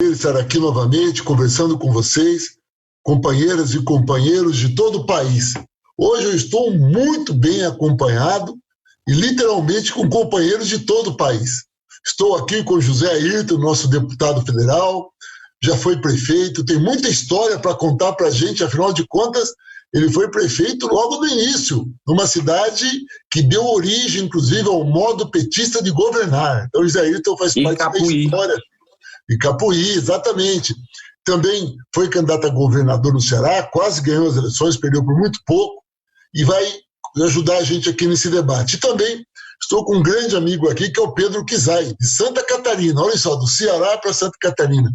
prazer estar aqui novamente conversando com vocês, companheiras e companheiros de todo o país. Hoje eu estou muito bem acompanhado e literalmente com companheiros de todo o país. Estou aqui com José Ayrton, nosso deputado federal, já foi prefeito, tem muita história para contar para a gente, afinal de contas, ele foi prefeito logo no início, numa cidade que deu origem, inclusive, ao modo petista de governar. Então, José Ayrton faz parte da história. E Capuí, exatamente. Também foi candidato a governador no Ceará, quase ganhou as eleições, perdeu por muito pouco, e vai ajudar a gente aqui nesse debate. E também estou com um grande amigo aqui, que é o Pedro Kizai, de Santa Catarina. Olha só, do Ceará para Santa Catarina.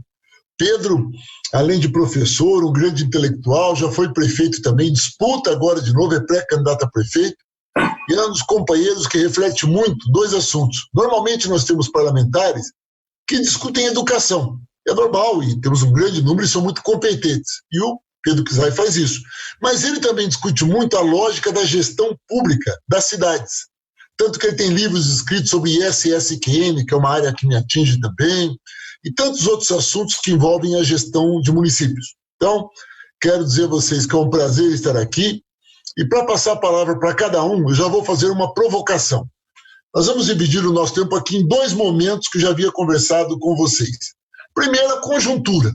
Pedro, além de professor, um grande intelectual, já foi prefeito também, disputa agora de novo, é pré-candidato a prefeito, e é um dos companheiros que reflete muito dois assuntos. Normalmente nós temos parlamentares que discutem educação, é normal, e temos um grande número e são muito competentes, e o Pedro Kizai faz isso. Mas ele também discute muito a lógica da gestão pública das cidades, tanto que ele tem livros escritos sobre ISSQN, que é uma área que me atinge também, e tantos outros assuntos que envolvem a gestão de municípios. Então, quero dizer a vocês que é um prazer estar aqui, e para passar a palavra para cada um, eu já vou fazer uma provocação. Nós vamos dividir o nosso tempo aqui em dois momentos que eu já havia conversado com vocês. Primeiro, a conjuntura.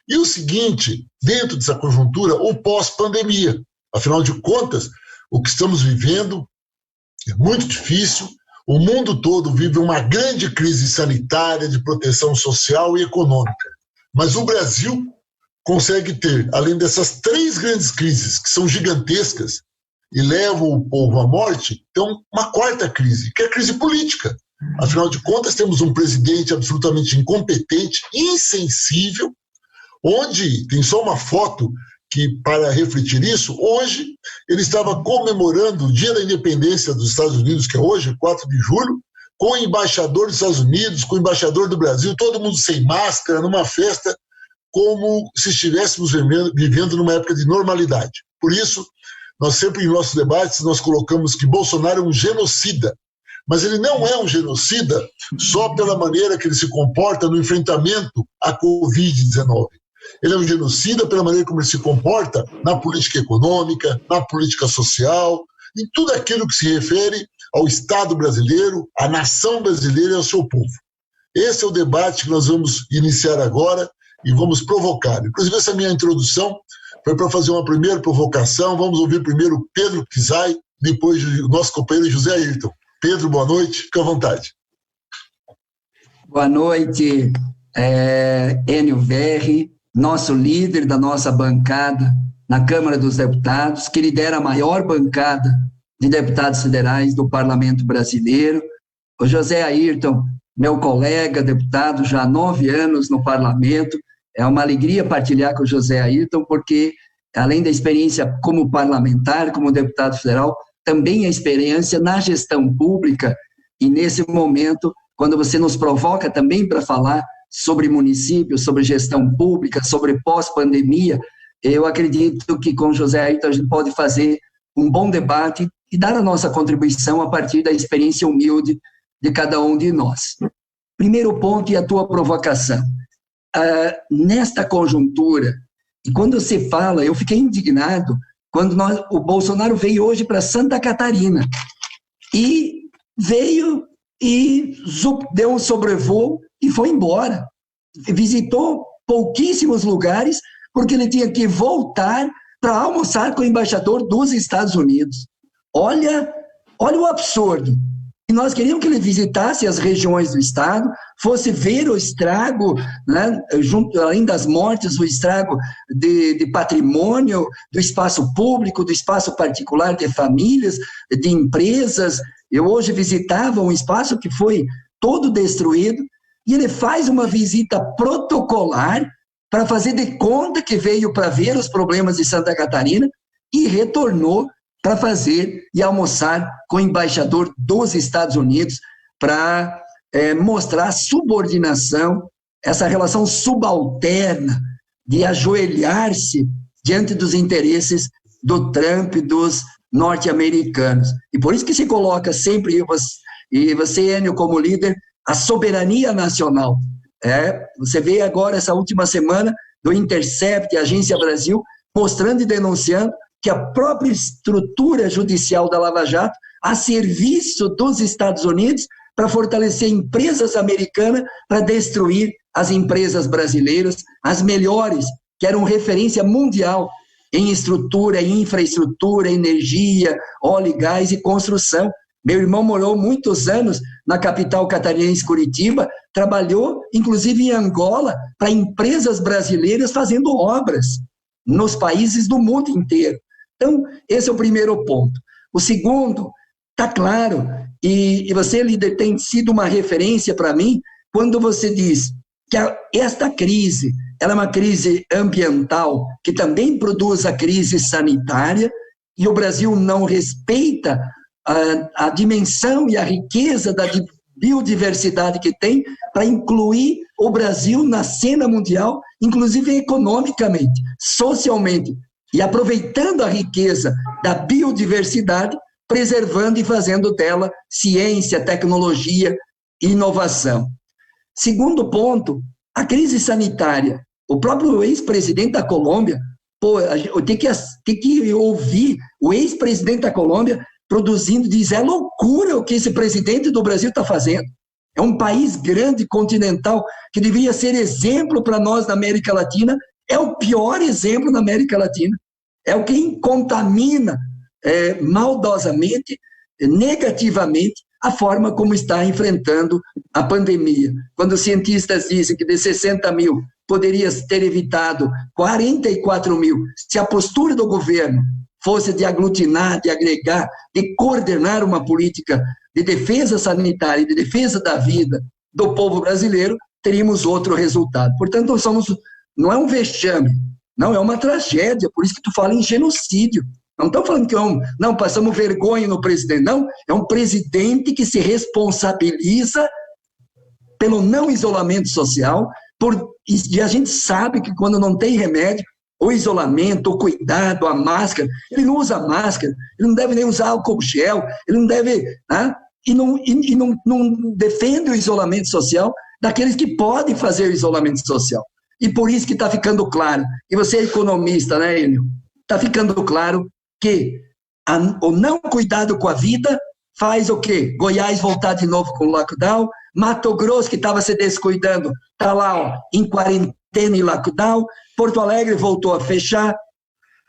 E o seguinte, dentro dessa conjuntura, o pós-pandemia. Afinal de contas, o que estamos vivendo é muito difícil. O mundo todo vive uma grande crise sanitária, de proteção social e econômica. Mas o Brasil consegue ter, além dessas três grandes crises, que são gigantescas e levam o povo à morte, então uma quarta crise, que é a crise política. Afinal de contas, temos um presidente absolutamente incompetente, insensível, onde tem só uma foto que, para refletir isso, hoje ele estava comemorando o Dia da Independência dos Estados Unidos, que é hoje, 4 de julho, com o embaixador dos Estados Unidos, com o embaixador do Brasil, todo mundo sem máscara, numa festa, como se estivéssemos vivendo numa época de normalidade. Por isso, nós sempre em nossos debates, nós colocamos que Bolsonaro é um genocida, mas ele não é um genocida só pela maneira que ele se comporta no enfrentamento à Covid-19. Ele é um genocida pela maneira como ele se comporta na política econômica, na política social, em tudo aquilo que se refere ao Estado brasileiro, à nação brasileira e ao seu povo. Esse é o debate que nós vamos iniciar agora e vamos provocar. Inclusive, essa minha introdução foi para fazer uma primeira provocação. Vamos ouvir primeiro o Pedro Kizai, depois o nosso companheiro José Ayrton. Pedro, boa noite, fica à vontade. Boa noite, Enio Verri, nosso líder da nossa bancada na Câmara dos Deputados, que lidera a maior bancada de deputados federais do Parlamento Brasileiro. O José Ayrton, meu colega, deputado já há 9 anos no Parlamento. É uma alegria partilhar com o José Ayrton, porque, além da experiência como parlamentar, como deputado federal, também a experiência na gestão pública, e nesse momento, quando você nos provoca também para falar sobre municípios, sobre gestão pública, sobre pós-pandemia, eu acredito que com José Ayrton a gente pode fazer um bom debate e dar a nossa contribuição a partir da experiência humilde de cada um de nós. Primeiro ponto, e a tua provocação. Nesta conjuntura, e quando você fala, eu fiquei indignado quando o Bolsonaro veio hoje para Santa Catarina, e veio e deu um sobrevoo e foi embora. Visitou pouquíssimos lugares, porque ele tinha que voltar para almoçar com o embaixador dos Estados Unidos. Olha o absurdo. E nós queríamos que ele visitasse as regiões do Estado, fosse ver o estrago, né, além das mortes, o estrago de patrimônio, do espaço público, do espaço particular de famílias, de empresas. Eu hoje visitava um espaço que foi todo destruído, e ele faz uma visita protocolar para fazer de conta que veio para ver os problemas de Santa Catarina e retornou para fazer e almoçar com o embaixador dos Estados Unidos para mostrar a subordinação, essa relação subalterna de ajoelhar-se diante dos interesses do Trump e dos norte-americanos. E por isso que se coloca sempre, e você, Enio, como líder, a soberania nacional. Você vê agora, essa última semana, do Intercept, Agência Brasil, mostrando e denunciando que a própria estrutura judicial da Lava Jato, a serviço dos Estados Unidos, para fortalecer empresas americanas, para destruir as empresas brasileiras, as melhores, que eram referência mundial em estrutura, em infraestrutura, energia, óleo e gás e construção. Meu irmão morou muitos anos na capital catarinense, Curitiba, trabalhou, inclusive, em Angola, para empresas brasileiras fazendo obras nos países do mundo inteiro. Então, esse é o primeiro ponto. O segundo, está claro, e você, líder, tem sido uma referência para mim, quando você diz que esta crise, ela é uma crise ambiental, que também produz a crise sanitária, e o Brasil não respeita a dimensão e a riqueza da biodiversidade que tem para incluir o Brasil na cena mundial, inclusive economicamente, socialmente, e aproveitando a riqueza da biodiversidade, preservando e fazendo dela ciência, tecnologia e inovação. Segundo ponto, a crise sanitária. O próprio ex-presidente da Colômbia, tem que ouvir o ex-presidente da Colômbia produzindo, diz, é loucura o que esse presidente do Brasil está fazendo. É um país grande, continental, que deveria ser exemplo para nós na América Latina, é o pior exemplo na América Latina. É o que contamina maldosamente, negativamente, a forma como está enfrentando a pandemia. Quando os cientistas dizem que de 60 mil poderia ter evitado 44 mil, se a postura do governo fosse de aglutinar, de agregar, de coordenar uma política de defesa sanitária e de defesa da vida do povo brasileiro, teríamos outro resultado. Portanto, não é um vexame, não, é uma tragédia, por isso que tu fala em genocídio. Não estão falando que não, passamos vergonha no presidente, não, é um presidente que se responsabiliza pelo não isolamento social, e a gente sabe que quando não tem remédio, o isolamento, o cuidado, a máscara, ele não usa máscara, ele não deve nem usar álcool gel, ele não deve, e não defende o isolamento social daqueles que podem fazer o isolamento social. E por isso que está ficando claro, e você é economista, né, Enio? Está ficando claro que o não cuidado com a vida faz o quê? Goiás voltar de novo com o lockdown, Mato Grosso, que estava se descuidando, está lá em quarentena e lockdown, Porto Alegre voltou a fechar,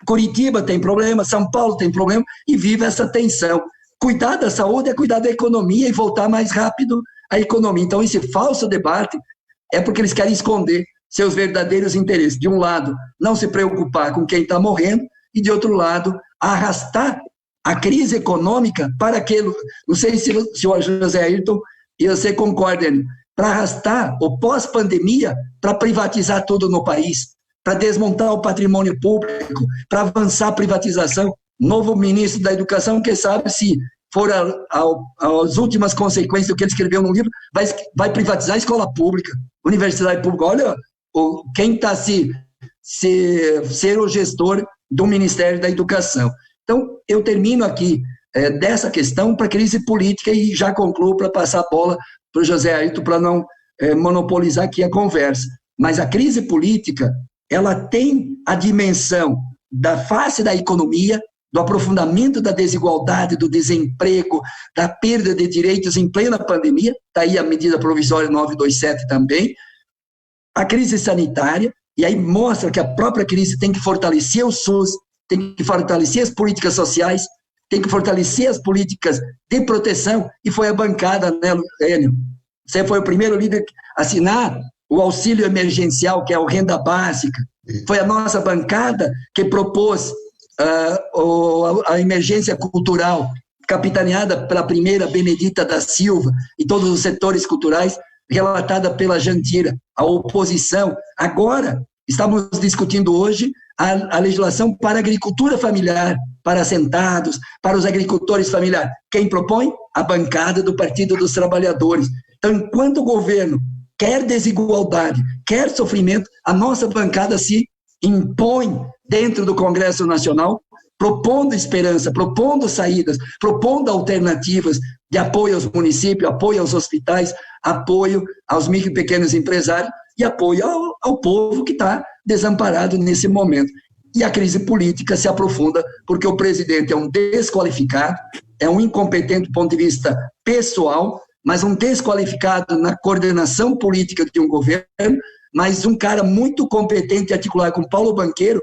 Curitiba tem problema, São Paulo tem problema, e vive essa tensão. Cuidar da saúde é cuidar da economia e voltar mais rápido a economia. Então, esse falso debate é porque eles querem esconder seus verdadeiros interesses. De um lado, não se preocupar com quem está morrendo, e de outro lado, arrastar a crise econômica para aquilo. Não sei se o José Ayrton e você concordam, para arrastar o pós-pandemia para privatizar tudo no país, para desmontar o patrimônio público, para avançar a privatização. Novo ministro da Educação, quem sabe, se for as últimas consequências do que ele escreveu no livro, vai privatizar a escola pública, universidade pública. Olha, quem está ser o gestor do Ministério da Educação. Então, eu termino aqui dessa questão para a crise política e já concluo para passar a bola para o José Ayrton para não monopolizar aqui a conversa. Mas a crise política, ela tem a dimensão da face da economia, do aprofundamento da desigualdade, do desemprego, da perda de direitos em plena pandemia, está aí a medida provisória 927 também, a crise sanitária, e aí mostra que a própria crise tem que fortalecer o SUS, tem que fortalecer as políticas sociais, tem que fortalecer as políticas de proteção, e foi a bancada, né, Enio? Você foi o primeiro líder a assinar o auxílio emergencial, que é a renda básica. Foi a nossa bancada que propôs a emergência cultural, capitaneada pela primeira Benedita da Silva, e todos os setores culturais, relatada pela Jandira, a oposição. Agora, estamos discutindo hoje a legislação para a agricultura familiar, para assentados, para os agricultores familiares. Quem propõe? A bancada do Partido dos Trabalhadores. Então, enquanto o governo quer desigualdade, quer sofrimento, a nossa bancada se impõe dentro do Congresso Nacional, propondo esperança, propondo saídas, propondo alternativas de apoio aos municípios, apoio aos hospitais, apoio aos micro e pequenos empresários e apoio ao povo que está desamparado nesse momento. E a crise política se aprofunda porque o presidente é um desqualificado, é um incompetente do ponto de vista pessoal, mas um desqualificado na coordenação política de um governo, mas um cara muito competente e articular com Paulo Banqueiro,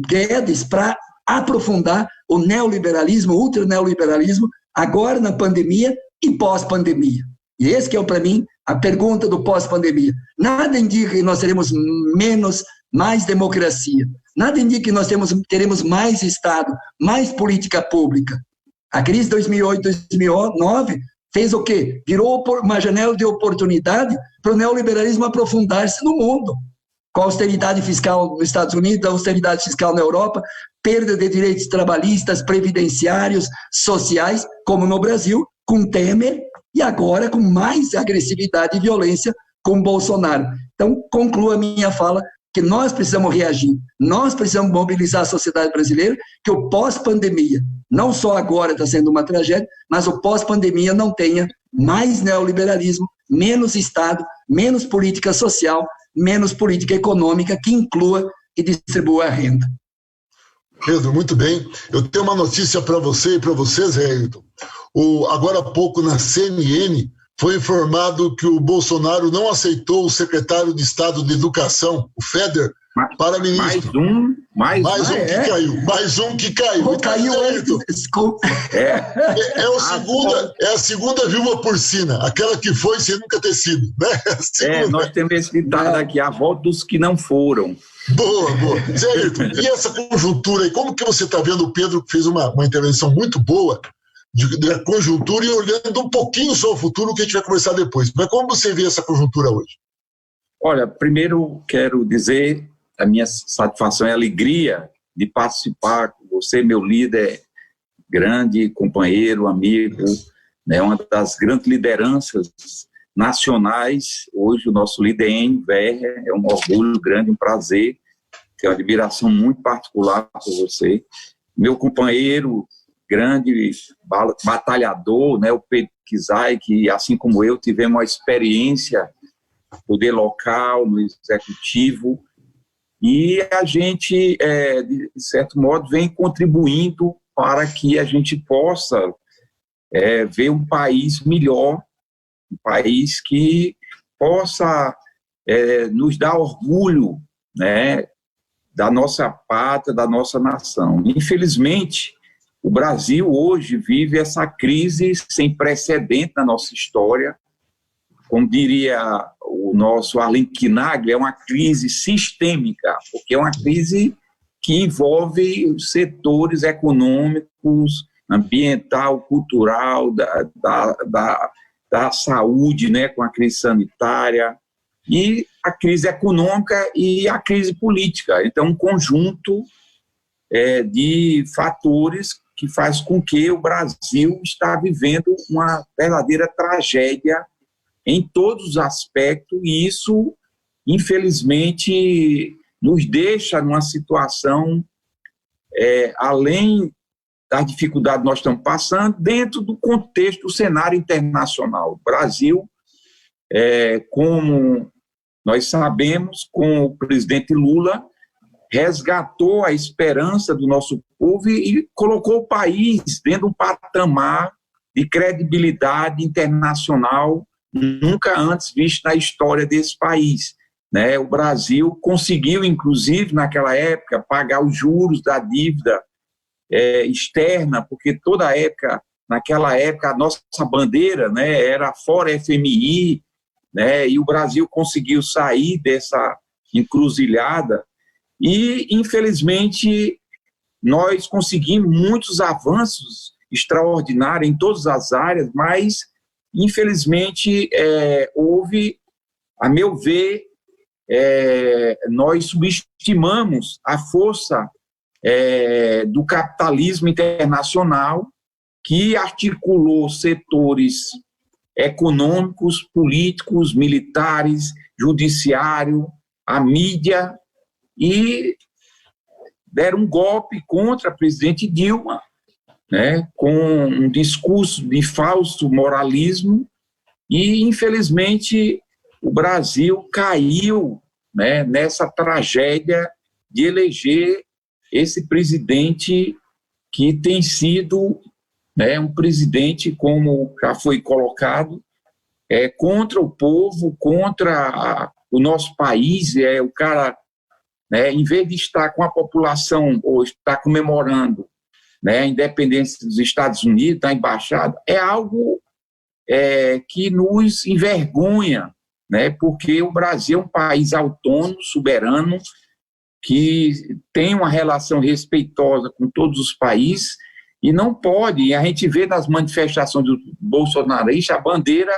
Guedes, para aprofundar o neoliberalismo, o ultraneoliberalismo, agora na pandemia e pós-pandemia. E esse que é, para mim, a pergunta do pós-pandemia. Nada indica que nós teremos mais democracia. Nada indica que nós teremos mais Estado, mais política pública. A crise de 2008, 2009 fez o quê? Virou uma janela de oportunidade para o neoliberalismo aprofundar-se no mundo. Com a austeridade fiscal nos Estados Unidos, a austeridade fiscal na Europa, perda de direitos trabalhistas, previdenciários, sociais, como no Brasil, com Temer, e agora com mais agressividade e violência com Bolsonaro. Então, concluo a minha fala que nós precisamos reagir, nós precisamos mobilizar a sociedade brasileira, que o pós-pandemia, não só agora está sendo uma tragédia, mas o pós-pandemia não tenha mais neoliberalismo, menos Estado, menos política social, menos política econômica que inclua e distribua a renda. Pedro, muito bem. Eu tenho uma notícia para você e para vocês, Ayrton. Agora há pouco, na CNN, foi informado que o Bolsonaro não aceitou o secretário de Estado de Educação, o Feder, para ministro. Mais um que caiu. Mais um que caiu. Oh, caiu Ayrton. É a segunda viúva porcina, aquela que foi sem nunca ter sido. Né? Nós temos esse ditado aqui, a volta dos que não foram. Boa. Zé Ayrton, e essa conjuntura aí, como que você está vendo? O Pedro fez uma intervenção muito boa da conjuntura e olhando um pouquinho só o futuro, que a gente vai conversar depois. Mas como você vê essa conjuntura hoje? Olha, primeiro quero dizer a minha satisfação e alegria de participar com você, meu líder, grande companheiro, amigo, né, uma das grandes lideranças nacionais. Hoje o nosso líder Enio Verri, é um orgulho grande, um prazer, tenho uma admiração muito particular por você. Meu companheiro, grande batalhador, né, o Pedro Kizai, que assim como eu tivemos uma experiência no poder local, no executivo, e a gente, de certo modo, vem contribuindo para que a gente possa ver um país melhor, um país que possa nos dar orgulho, né, da nossa pátria, da nossa nação. Infelizmente, o Brasil hoje vive essa crise sem precedente na nossa história. Como diria o nosso Arlen Quinaglia, é uma crise sistêmica, porque é uma crise que envolve os setores econômicos, ambiental, cultural, da saúde, né, com a crise sanitária, e a crise econômica e a crise política. Então, um conjunto de fatores que faz com que o Brasil está vivendo uma verdadeira tragédia em todos os aspectos, e isso, infelizmente, nos deixa numa situação, além das dificuldades que nós estamos passando, dentro do contexto do cenário internacional. O Brasil, como nós sabemos, com o presidente Lula, resgatou a esperança do nosso povo e colocou o país dentro de um patamar de credibilidade internacional nunca antes visto na história desse país, né? O Brasil conseguiu, inclusive, naquela época, pagar os juros da dívida externa, porque naquela época, a nossa bandeira, né, era fora FMI, né, e o Brasil conseguiu sair dessa encruzilhada e, infelizmente, nós conseguimos muitos avanços extraordinários em todas as áreas, mas, infelizmente, houve, a meu ver, nós subestimamos a força do capitalismo internacional, que articulou setores econômicos, políticos, militares, judiciário, a mídia, e deram um golpe contra a presidente Dilma, né, com um discurso de falso moralismo, e, infelizmente, o Brasil caiu, né, nessa tragédia de eleger esse presidente que tem sido, né, um presidente, como já foi colocado, contra o povo, contra o nosso país. O cara, né, em vez de estar com a população, ou estar comemorando, né, a independência dos Estados Unidos, da embaixada, é algo que nos envergonha, né, porque o Brasil é um país autônomo, soberano, que tem uma relação respeitosa com todos os países, e não pode, a gente vê nas manifestações dos bolsonaristas a bandeira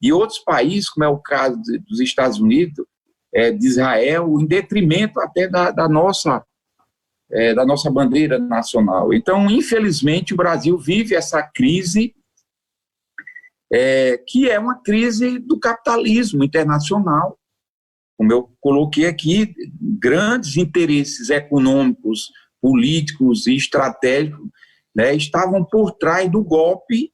de outros países, como é o caso dos Estados Unidos, de Israel, em detrimento até da nossa bandeira nacional. Então, infelizmente, o Brasil vive essa crise, que é uma crise do capitalismo internacional. Como eu coloquei aqui, grandes interesses econômicos, políticos e estratégicos, né, estavam por trás do golpe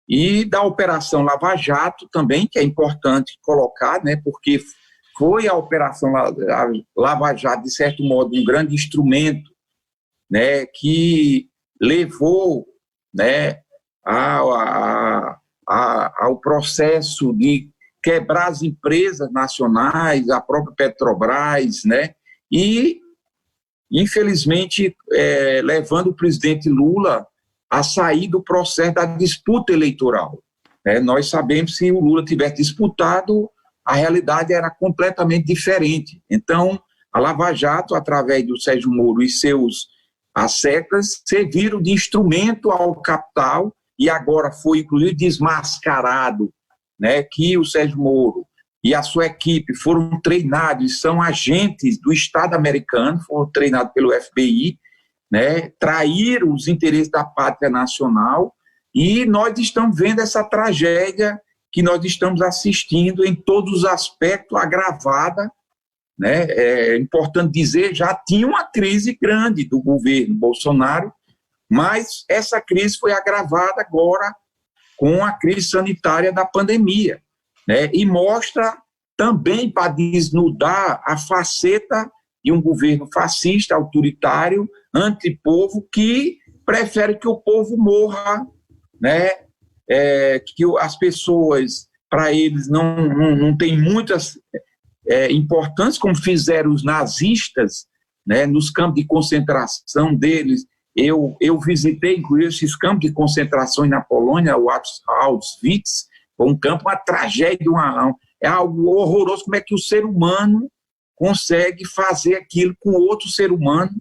e da Operação Lava Jato também, que é importante colocar, né, porque foi a Operação Lava Jato, de certo modo, um grande instrumento, né, que levou, né, ao processo de quebrar as empresas nacionais, a própria Petrobras, né, e, infelizmente, levando o presidente Lula a sair do processo da disputa eleitoral. Nós sabemos que se o Lula tivesse disputado, a realidade era completamente diferente. Então, a Lava Jato, através do Sérgio Moro e seus asseclas, serviram de instrumento ao capital, e agora foi, inclusive, desmascarado, né, que o Sérgio Moro e a sua equipe foram treinados, são agentes do Estado americano, foram treinados pelo FBI, né, traíram os interesses da pátria nacional, e nós estamos vendo essa tragédia que nós estamos assistindo em todos os aspectos, agravada, né. É importante dizer, já tinha uma crise grande do governo Bolsonaro, mas essa crise foi agravada agora com a crise sanitária da pandemia, né? E mostra também, para desnudar a faceta de um governo fascista, autoritário, antipovo, que prefere que o povo morra, né? Que as pessoas, para eles, não tem muitas importâncias, como fizeram os nazistas, né? Nos campos de concentração deles. Eu visitei, inclusive, esses campos de concentração na Polônia, o Auschwitz, foi um campo, uma tragédia, é algo horroroso. Como é que o ser humano consegue fazer aquilo com outro ser humano?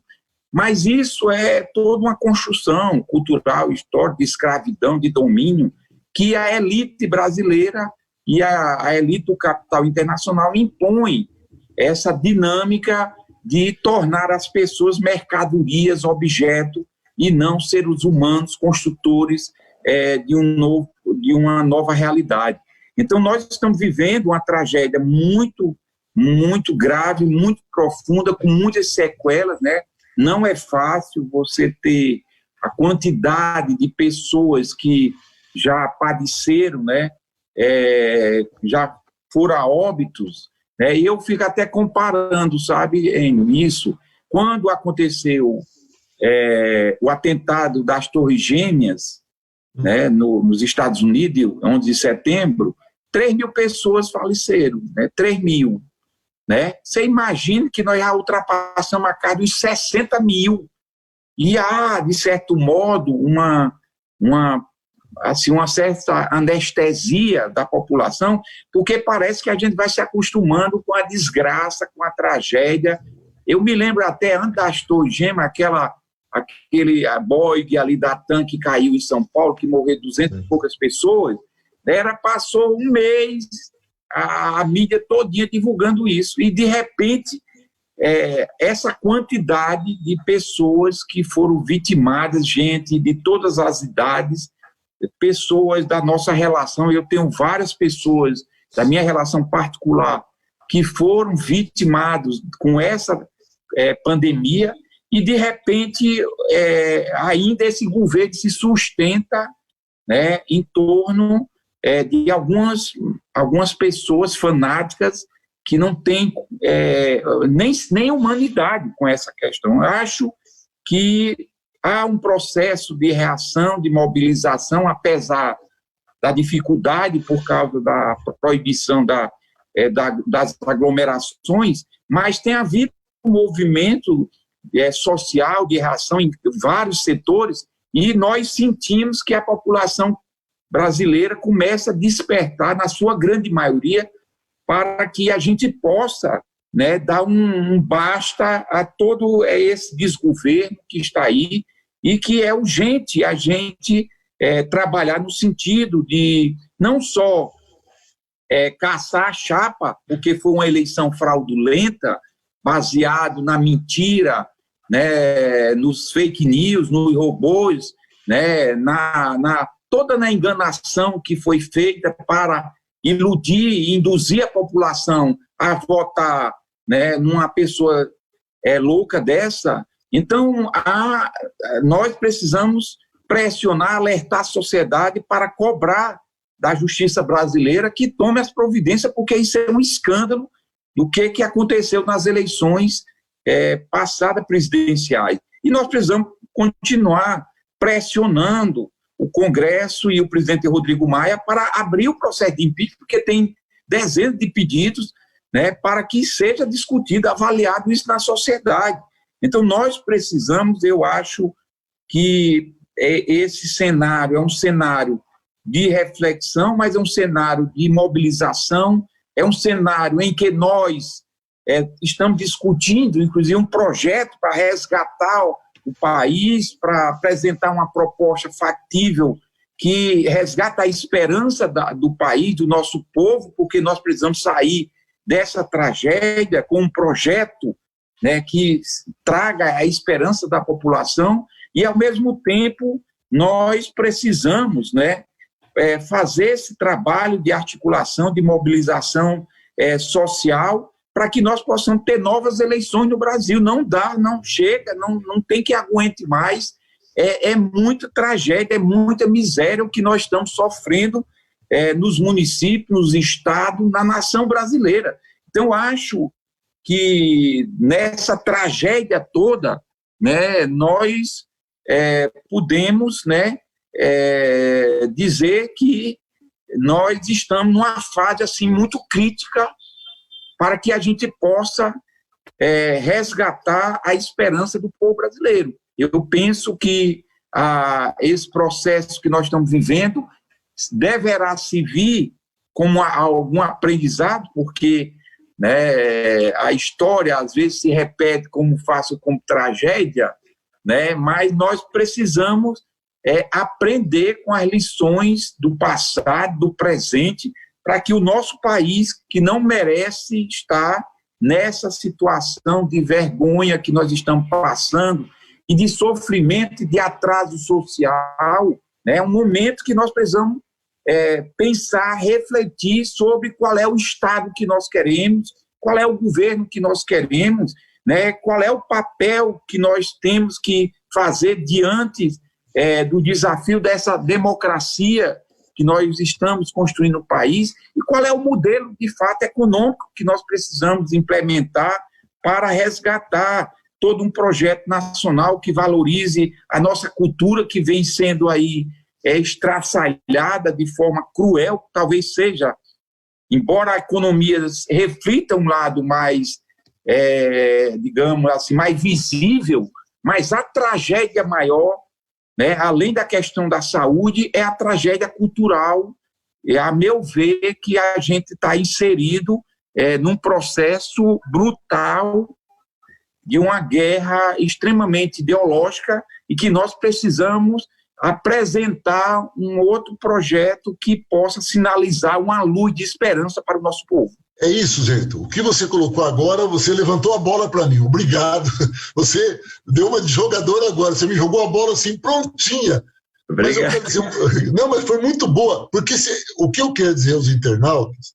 Mas isso é toda uma construção cultural, histórica, de escravidão, de domínio, que a elite brasileira e a elite do capital internacional impõem essa dinâmica de tornar as pessoas mercadorias, objeto, e não seres humanos construtores de uma nova realidade. Então, nós estamos vivendo uma tragédia muito, muito grave, muito profunda, com muitas sequelas, né? Não é fácil você ter a quantidade de pessoas que já padeceram, né? Já foram a óbitos, né? E eu fico até comparando, sabe, Enio, isso. Quando aconteceu o atentado das Torres Gêmeas, né, nos Estados Unidos, 11 de setembro, 3 mil pessoas faleceram, né, 3 mil. Né? Você imagina que nós já ultrapassamos a casa dos 60 mil. E há, de certo modo, uma certa anestesia da população, porque parece que a gente vai se acostumando com a desgraça, com a tragédia. Eu me lembro até, antes das Torres Gêmeas, aquele Boeing ali da TAM que caiu em São Paulo, que morreu 200 e poucas pessoas, passou um mês a mídia todinha divulgando isso, e de repente essa quantidade de pessoas que foram vitimadas, gente de todas as idades, pessoas da nossa relação. Eu tenho várias pessoas da minha relação particular que foram vitimados com essa pandemia, e, de repente, ainda esse governo se sustenta, né, em torno de algumas pessoas fanáticas que não têm nem humanidade com essa questão. Eu acho que há um processo de reação, de mobilização, apesar da dificuldade por causa da proibição das aglomerações, mas tem havido um movimento social de reação em vários setores, e nós sentimos que a população brasileira começa a despertar, na sua grande maioria, para que a gente possa, né, dar um basta a todo esse desgoverno que está aí, e que é urgente a gente trabalhar no sentido de não só caçar a chapa, porque foi uma eleição fraudulenta, baseado na mentira, né, nos fake news, nos robôs, né, toda na enganação que foi feita para iludir e induzir a população a votar, né, numa pessoa louca dessa. Então, nós precisamos pressionar, alertar a sociedade para cobrar da justiça brasileira que tome as providências, porque isso é um escândalo do que aconteceu nas eleições passadas presidenciais. E nós precisamos continuar pressionando o Congresso e o presidente Rodrigo Maia para abrir o processo de impeachment, porque tem dezenas de pedidos, né, para que seja discutido, avaliado isso na sociedade. Então, nós precisamos, eu acho que esse cenário é um cenário de reflexão, mas é um cenário de mobilização, é um cenário em que nós estamos discutindo, inclusive, um projeto para resgatar o país, para apresentar uma proposta factível que resgata a esperança do país, do nosso povo, porque nós precisamos sair dessa tragédia com um projeto, né, que traga a esperança da população, e, ao mesmo tempo, nós precisamos, né, fazer esse trabalho de articulação, de mobilização social, para que nós possamos ter novas eleições no Brasil. Não dá, não chega, não tem que aguente mais. É muita tragédia, é muita miséria o que nós estamos sofrendo nos municípios, nos estados, na nação brasileira. Então, acho que nessa tragédia toda, né, nós podemos, né, dizer que nós estamos numa fase assim, muito crítica para que a gente possa resgatar a esperança do povo brasileiro. Eu penso que esse processo que nós estamos vivendo deverá servir como algum aprendizado, porque, né, a história às vezes se repete como tragédia, né, mas nós precisamos aprender com as lições do passado, do presente, para que o nosso país, que não merece estar nessa situação de vergonha que nós estamos passando e de sofrimento e de atraso social, né, é um momento que nós precisamos pensar, refletir sobre qual é o Estado que nós queremos, qual é o governo que nós queremos, né, qual é o papel que nós temos que fazer diante do desafio dessa democracia que nós estamos construindo no país, e qual é o modelo, de fato, econômico que nós precisamos implementar para resgatar todo um projeto nacional que valorize a nossa cultura, que vem sendo aí estraçalhada de forma cruel, talvez seja, embora a economia reflita um lado mais, digamos assim, mais visível, mas a tragédia maior, né, além da questão da saúde, é a tragédia cultural, a meu ver, que a gente está inserido num processo brutal de uma guerra extremamente ideológica e que nós precisamos apresentar um outro projeto que possa sinalizar uma luz de esperança para o nosso povo. É isso, Zento. O que você colocou agora, você levantou a bola para mim. Obrigado. Você deu uma de jogador agora. Você me jogou a bola assim, prontinha. Obrigado. Mas eu quero dizer, não, mas foi muito boa. Porque o que eu quero dizer aos internautas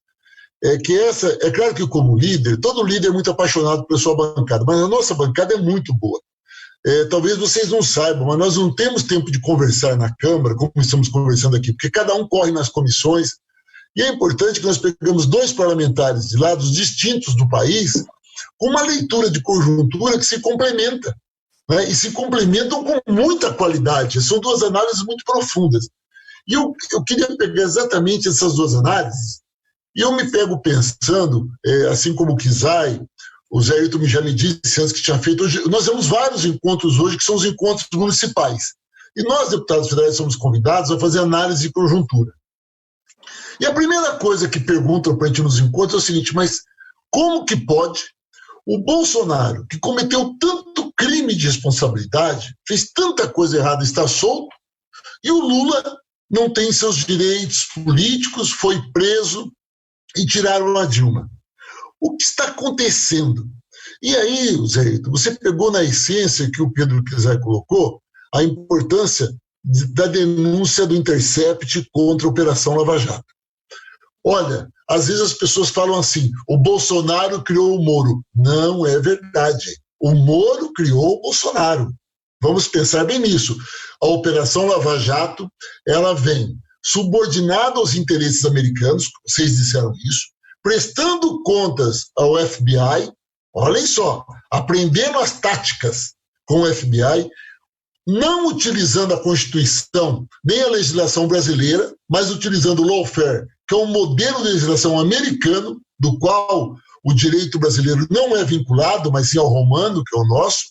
é que é claro que como líder, todo líder é muito apaixonado pela sua bancada, mas a nossa bancada é muito boa. talvez vocês não saibam, mas nós não temos tempo de conversar na Câmara, como estamos conversando aqui, porque cada um corre nas comissões, e é importante que nós pegamos 2 parlamentares de lados distintos do país, com uma leitura de conjuntura que se complementa, né? E se complementam com muita qualidade. São 2 análises muito profundas. E eu queria pegar exatamente essas 2 análises, e eu me pego pensando, assim como o Kizai, o Zé Ayrton já me disse antes que tinha feito, hoje, nós temos vários encontros hoje que são os encontros municipais. E nós, deputados federais, somos convidados a fazer análise de conjuntura. E a primeira coisa que perguntam para a gente nos encontros é o seguinte, mas como que pode o Bolsonaro, que cometeu tanto crime de responsabilidade, fez tanta coisa errada, está solto, e o Lula não tem seus direitos políticos, foi preso e tiraram a Dilma? O que está acontecendo? E aí, Zé, você pegou na essência que o Pedro Kizai colocou, a importância da denúncia do Intercept contra a Operação Lava Jato. Olha, às vezes as pessoas falam assim, o Bolsonaro criou o Moro. Não é verdade. O Moro criou o Bolsonaro. Vamos pensar bem nisso. A Operação Lava Jato, ela vem subordinada aos interesses americanos, vocês disseram isso, prestando contas ao FBI, olhem só, aprendendo as táticas com o FBI, não utilizando a Constituição nem a legislação brasileira, mas utilizando o lawfare, que é um modelo de legislação americano, do qual o direito brasileiro não é vinculado, mas sim ao romano, que é o nosso,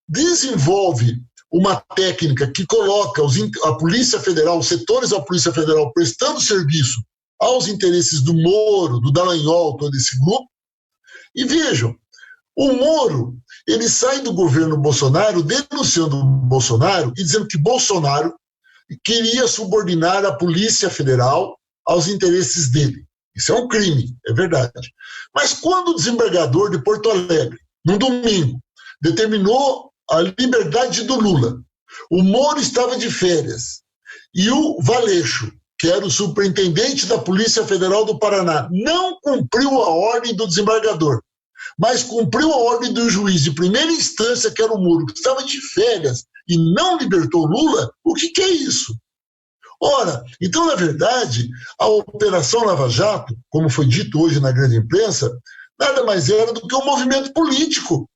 desenvolve uma técnica que coloca a Polícia Federal, os setores da Polícia Federal prestando serviço aos interesses do Moro, do Dallagnol, todo esse grupo. E vejam, o Moro, ele sai do governo Bolsonaro denunciando o Bolsonaro e dizendo que Bolsonaro queria subordinar a Polícia Federal aos interesses dele. Isso é um crime, é verdade. Mas quando o desembargador de Porto Alegre, num domingo, determinou a liberdade do Lula, o Moro estava de férias e o Valeixo, que era o superintendente da Polícia Federal do Paraná, não cumpriu a ordem do desembargador, mas cumpriu a ordem do juiz de primeira instância, que era o Moro, que estava de férias e não libertou Lula, o que é isso? Ora, então, na verdade, a Operação Lava Jato, como foi dito hoje na grande imprensa, nada mais era do que um movimento político,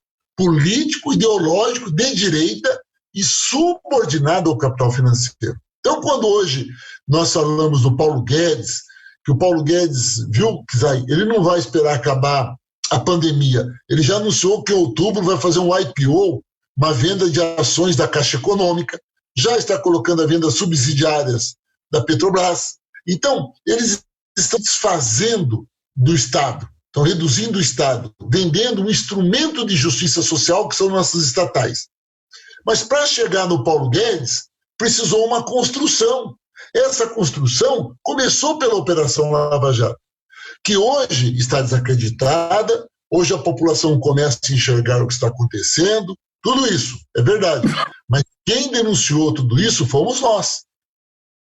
ideológico, de direita e subordinado ao capital financeiro. Então, quando hoje nós falamos do Paulo Guedes, que o Paulo Guedes, viu, ele não vai esperar acabar a pandemia, ele já anunciou que em outubro vai fazer um IPO, uma venda de ações da Caixa Econômica, já está colocando a venda subsidiárias da Petrobras. Então, eles estão desfazendo do Estado, estão reduzindo o Estado, vendendo um instrumento de justiça social que são nossas estatais. Mas para chegar no Paulo Guedes, precisou uma construção. Essa construção começou pela Operação Lava Jato, que hoje está desacreditada, hoje a população começa a enxergar o que está acontecendo, tudo isso, é verdade. Mas quem denunciou tudo isso fomos nós.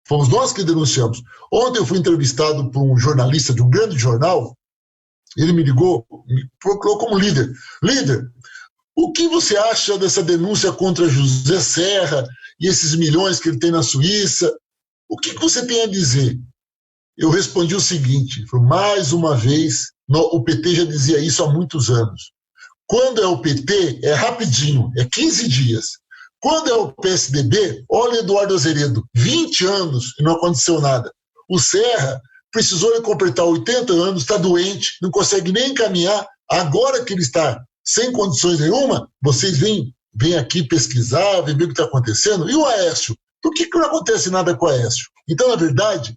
Fomos nós que denunciamos. Ontem eu fui entrevistado por um jornalista de um grande jornal, ele me ligou, me procurou como líder. Líder, o que você acha dessa denúncia contra José Serra e esses milhões que ele tem na Suíça? O que você tem a dizer? Eu respondi o seguinte, mais uma vez, o PT já dizia isso há muitos anos. Quando é o PT, é rapidinho, é 15 dias. Quando é o PSDB, olha Eduardo Azeredo, 20 anos e não aconteceu nada. O Serra precisou de completar 80 anos, está doente, não consegue nem caminhar. Agora que ele está sem condições nenhuma, vocês vêm aqui pesquisar, ver o que está acontecendo. E o Aécio? Por que não acontece nada com o Aécio? Então, na verdade,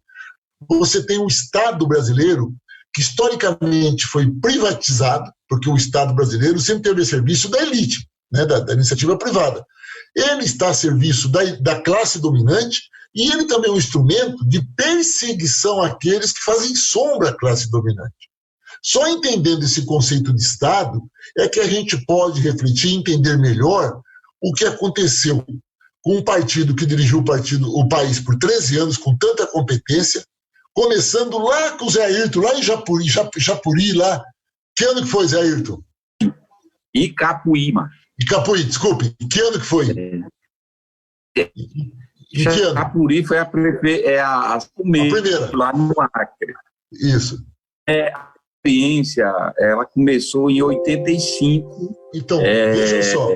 você tem um Estado brasileiro que historicamente foi privatizado, porque o Estado brasileiro sempre teve serviço da elite, né, da iniciativa privada. Ele está a serviço da classe dominante e ele também é um instrumento de perseguição àqueles que fazem sombra à classe dominante. Só entendendo esse conceito de Estado é que a gente pode refletir e entender melhor o que aconteceu com um partido que dirigiu o país por 13 anos com tanta competência, começando lá com o Zé Ayrton, lá em Japuri, lá. Que ano que foi, Zé Ayrton? Icapuíma. E Capuí, desculpe, em que ano que foi? Em que ano? Capuí foi a primeira. Lá no Acre. Isso. A experiência, ela começou em 85. Então, veja só.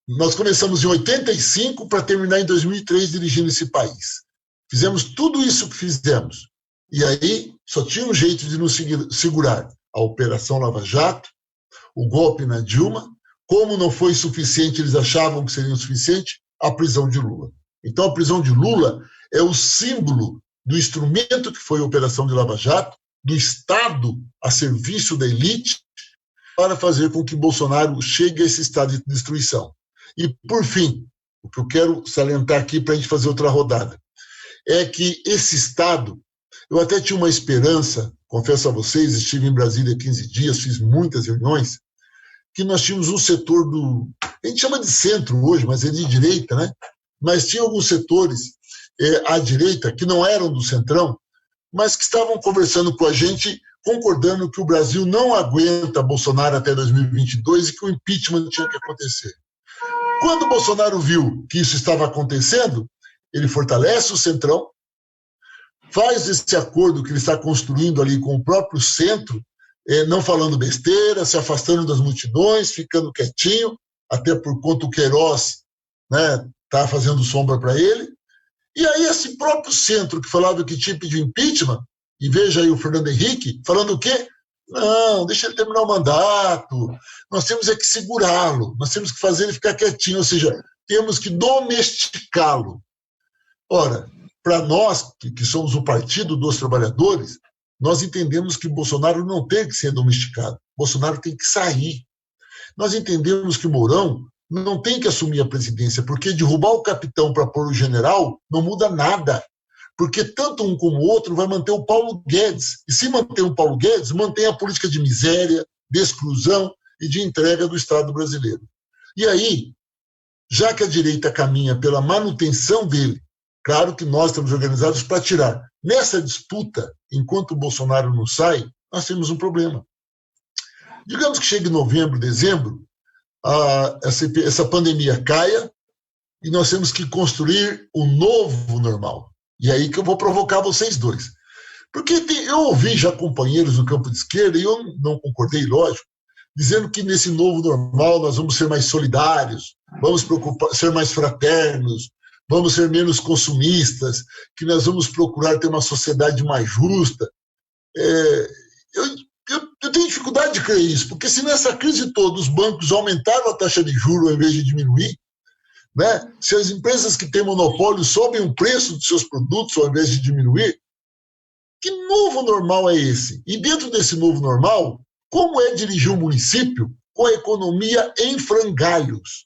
Nós começamos em 85 para terminar em 2003 dirigindo esse país. Fizemos tudo isso que fizemos. E aí só tinha um jeito de nos segurar. A Operação Lava Jato, o golpe na Dilma. Como não foi suficiente, eles achavam que seria o suficiente, a prisão de Lula. Então, a prisão de Lula é o símbolo do instrumento que foi a Operação de Lava Jato, do Estado a serviço da elite, para fazer com que Bolsonaro chegue a esse estado de destruição. E, por fim, o que eu quero salientar aqui para a gente fazer outra rodada, é que esse Estado, eu até tinha uma esperança, confesso a vocês, estive em Brasília 15 dias, fiz muitas reuniões, que nós tínhamos um setor a gente chama de centro hoje, mas é de direita, né? Mas tinha alguns setores à direita que não eram do centrão, mas que estavam conversando com a gente, concordando que o Brasil não aguenta Bolsonaro até 2022 e que o impeachment tinha que acontecer. Quando o Bolsonaro viu que isso estava acontecendo, ele fortalece o centrão, faz esse acordo que ele está construindo ali com o próprio centro, não falando besteira, se afastando das multidões, ficando quietinho, até por conta o Queiroz está fazendo sombra para ele. E aí esse próprio centro que falava que tinha pedido impeachment, e veja aí o Fernando Henrique, falando o quê? Não, deixa ele terminar o mandato, nós temos que segurá-lo, nós temos que fazer ele ficar quietinho, ou seja, temos que domesticá-lo. Ora, para nós, que somos o Partido dos Trabalhadores, nós entendemos que Bolsonaro não tem que ser domesticado, Bolsonaro tem que sair. Nós entendemos que Mourão não tem que assumir a presidência, porque derrubar o capitão para pôr o general não muda nada, porque tanto um como o outro vai manter o Paulo Guedes, e se manter o Paulo Guedes, mantém a política de miséria, de exclusão e de entrega do Estado brasileiro. E aí, já que a direita caminha pela manutenção dele, claro que nós estamos organizados para tirar. Nessa disputa, enquanto o Bolsonaro não sai, nós temos um problema. Digamos que chegue novembro, dezembro, essa pandemia caia e nós temos que construir um novo normal. E aí que eu vou provocar vocês dois. Porque eu ouvi já companheiros no campo de esquerda, e eu não concordei, lógico, dizendo que nesse novo normal nós vamos ser mais solidários, vamos ser mais fraternos, vamos ser menos consumistas, que nós vamos procurar ter uma sociedade mais justa. Eu tenho dificuldade de crer isso, porque se nessa crise toda os bancos aumentaram a taxa de juros ao invés de diminuir, se as empresas que têm monopólio sobem o preço dos seus produtos ao invés de diminuir, que novo normal é esse? E dentro desse novo normal, como é dirigir um município com a economia em frangalhos?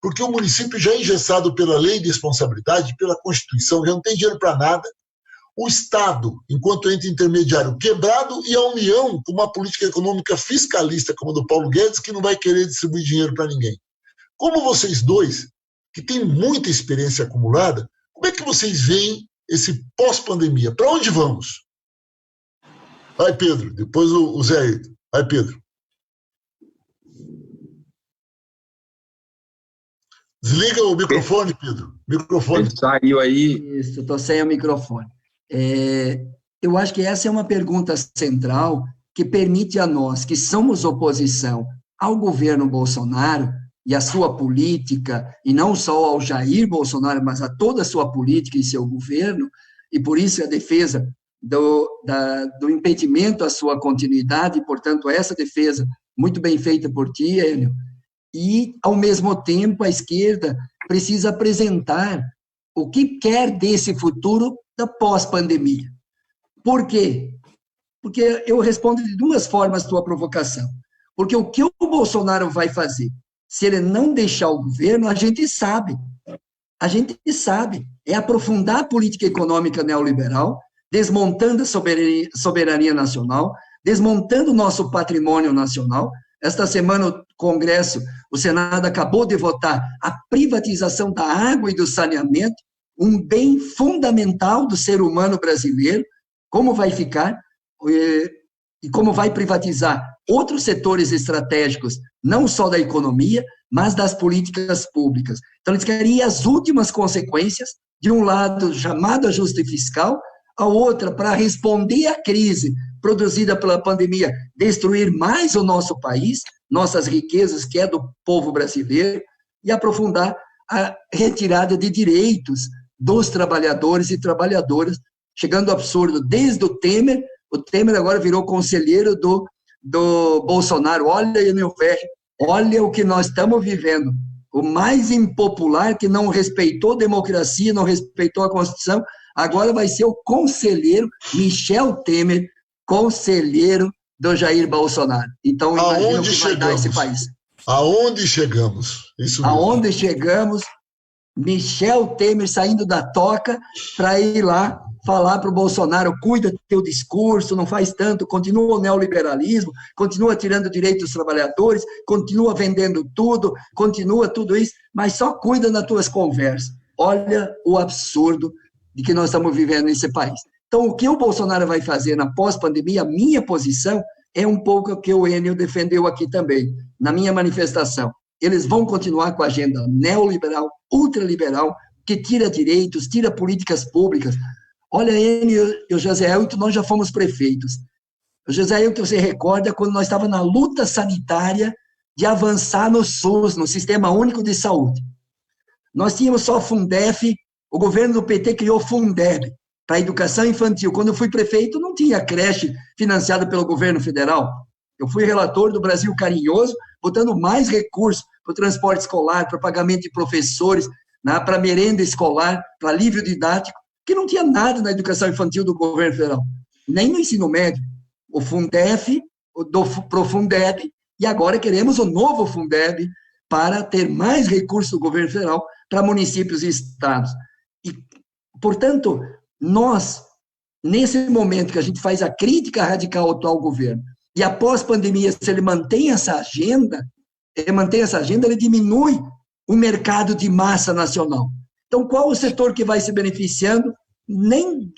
Porque o município já é engessado pela lei de responsabilidade, pela Constituição, já não tem dinheiro para nada. O Estado, enquanto ente intermediário, quebrado, e a União com uma política econômica fiscalista como a do Paulo Guedes, que não vai querer distribuir dinheiro para ninguém. Como vocês dois, que têm muita experiência acumulada, como é que vocês veem esse pós-pandemia? Para onde vamos? Vai, Pedro, depois o Zé Ayrton. Vai, Pedro. Desliga o microfone, Pedro. Microfone. Ele saiu aí. Isso, estou sem o microfone. Eu acho que essa é uma pergunta central que permite a nós, que somos oposição ao governo Bolsonaro e à sua política, e não só ao Jair Bolsonaro, mas a toda a sua política e seu governo, e por isso a defesa do impedimento à sua continuidade, e, portanto, essa defesa muito bem feita por ti, Hélio, e, ao mesmo tempo, a esquerda precisa apresentar o que quer desse futuro da pós-pandemia. Por quê? Porque eu respondo de duas formas a tua provocação. Porque o que o Bolsonaro vai fazer, se ele não deixar o governo, a gente sabe. A gente sabe. É aprofundar a política econômica neoliberal, desmontando a soberania nacional, desmontando o nosso patrimônio nacional. Esta semana, o Congresso, o Senado acabou de votar a privatização da água e do saneamento, um bem fundamental do ser humano brasileiro. Como vai ficar? e como vai privatizar outros setores estratégicos, não só da economia, mas das políticas públicas. Então, eles querem ir às últimas consequências, de um lado, chamado ajuste fiscal, a outra, para responder à crise produzida pela pandemia, destruir mais o nosso país, nossas riquezas, que é do povo brasileiro, e aprofundar a retirada de direitos dos trabalhadores e trabalhadoras, chegando ao absurdo, desde o Temer agora virou conselheiro do Bolsonaro. Olha, Enio Verri, olha o que nós estamos vivendo. O mais impopular, que não respeitou a democracia, não respeitou a Constituição, agora vai ser o conselheiro Michel Temer, conselheiro do Jair Bolsonaro. Então, imagina o que vai dar esse país. Aonde chegamos? Isso mesmo. Aonde chegamos? Michel Temer saindo da toca para ir lá falar para o Bolsonaro: cuida do teu discurso, não faz tanto, continua o neoliberalismo, continua tirando direitos dos trabalhadores, continua vendendo tudo, continua tudo isso, mas só cuida das tuas conversas. Olha o absurdo de que nós estamos vivendo nesse país. Então, o que o Bolsonaro vai fazer na pós-pandemia, a minha posição, é um pouco o que o Enio defendeu aqui também, na minha manifestação. Eles vão continuar com a agenda neoliberal, ultraliberal, que tira direitos, tira políticas públicas. Olha, Enio e o José Ailton, nós já fomos prefeitos. O José Ailton, você recorda quando nós estávamos na luta sanitária de avançar no SUS, no Sistema Único de Saúde. Nós tínhamos só Fundef, o governo do PT criou Fundeb para a educação infantil. Quando eu fui prefeito, não tinha creche financiada pelo governo federal. Eu fui relator do Brasil Carinhoso, botando mais recursos para o transporte escolar, para o pagamento de professores, para merenda escolar, para livro didático, que não tinha nada na educação infantil do governo federal, nem no ensino médio. O Fundef, pro Fundeb, e agora queremos o novo Fundeb para ter mais recursos do governo federal para municípios e estados. E, portanto, nós, nesse momento que a gente faz a crítica radical ao atual governo, e após pandemia, se ele mantém essa agenda, ele diminui o mercado de massa nacional. Então, qual o setor que vai se beneficiando? Nem